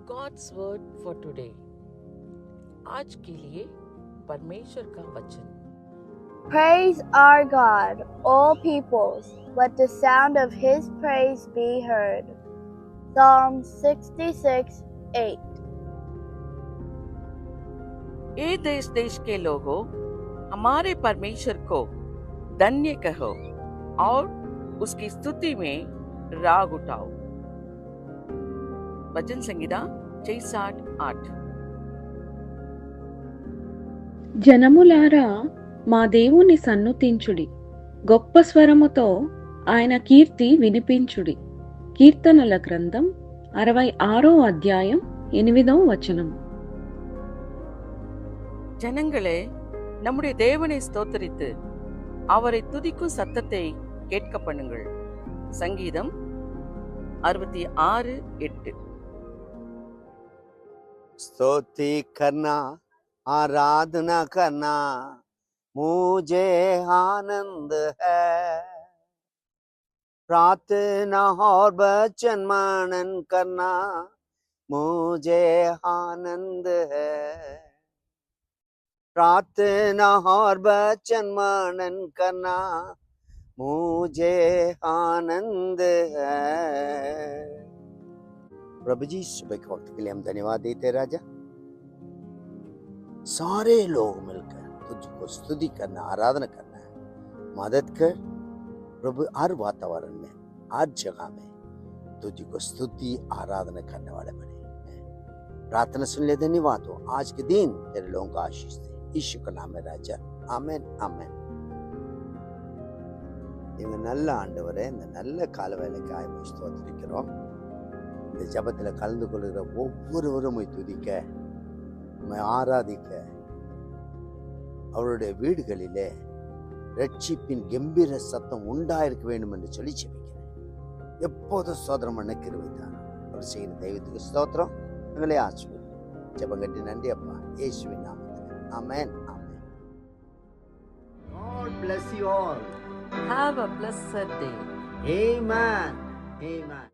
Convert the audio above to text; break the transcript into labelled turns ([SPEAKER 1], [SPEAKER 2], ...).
[SPEAKER 1] God's word for today. आज के लिए परमेश्वर का वचन।
[SPEAKER 2] Praise our God, all peoples, let the sound of his praise be heard. Psalm 66:8.
[SPEAKER 1] ए देश देश के लोगों, हमारे परमेश्वर को धन्य कहो और उसकी स्तुति में राग उठाओ। वचन संगीता 6:8।
[SPEAKER 3] జనములారా మా దేవుని సన్నుతించుడి, గొప్ప స్వరముతో ఆయన కీర్తి వినిపించుడి. కీర్తనల గ్రంథం 66 అధ్యాయం 8వ వచనం.
[SPEAKER 1] ஜனங்களே, நம்முடைய தேவனை ஸ்தோத்தரித்து அவரை துதிக்கும் சத்தத்தை கேட்க பண்ணுங்கள். சங்கீதம் 66:8.
[SPEAKER 4] स्तुति करना, आराधना करना मुझे आनंद है। प्रार्थना और वचन मनन करना मुझे आनंद है। प्रार्थना और वचन मनन करना मुझे आनंद है। प्रभु जी, सुबह के वक्त के लिए हम धन्यवाद देते हैं राजा। सारे लोग मिलकर तुझको स्तुति करना, आराधना करना है। मदद कर प्रभु, हर वातावरण में, हर जगह में तुझको स्तुति आराधना करने वाले बने। प्रार्थना सुन ले, धन्यवाद हो। आज के दिन तेरे लोगों को आशीष दे, यीशु का नाम है राजा, आमेन आमेन। இவங்க நல்ல ஆண்டவரே, இந்த நல்ல கால வேலைக்காய் ஸ்தோத்திரிக்கிறோம். இந்த ஜபத்தில் கலந்து கொள்கிற ஒவ்வொருவரும் துதிக்க, ஆராதிக்க, அவருடைய வீடுகளிலே ரட்சிப்பின் கம்பீர சத்தம் உண்டாயிருக்க வேண்டும் என்று சொல்லி ஜெபிக்கிறேன். எப்போதும் ஸ்தோத்திரம் பண்ண கிருபைதான். அவர் செய்கிற தெய்வத்துக்கு ஸ்தோத்திரம். எங்களை ஆசீர்வதி. ஜெபம் கட்டி நன்றி அப்பா, இயேசுவின் நாமத்தில் ஆமென் ஆமென். God bless you all.
[SPEAKER 1] Have a blessed day.
[SPEAKER 4] Amen. Amen.